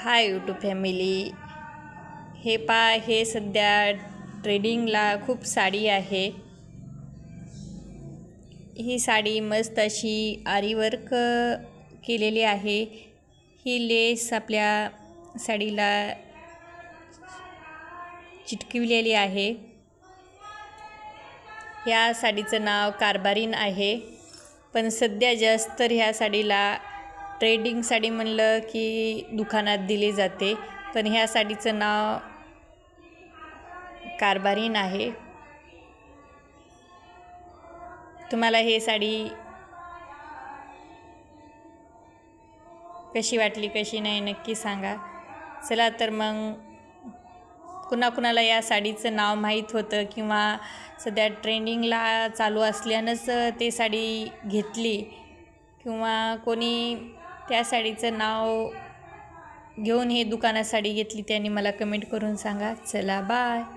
Hi YouTube family, हे सध्या ट्रेडिंगला खूप साडी आहे। ही साडी मस्त अशी आरी वर्क केलेली आहे। ही लेस आपल्या साडीला चिटकवलेली आहे। ह्या साडीचं नाव कारभारीन आहे, पण सध्या जास्त तर ह्या साडीला ट्रेडिंग साडी म्हणलं की दुकानात दिली जाते, पण ह्या साडीचं नाव कारभारीन आहे। तुम्हाला हे साडी कशी वाटली कशी नाही नक्की सांगा। चला तर मग कुणाकुणाला या साडीचं नाव माहीत होतं किंवा सध्या ट्रेंडिंगला चालू असल्यानंच ते साडी घेतली किंवा कोणी त्या साडीचं नाव घेऊन हे दुकानात साडी घेतली, त्यांनी मला कमेंट करून सांगा। चला बाय।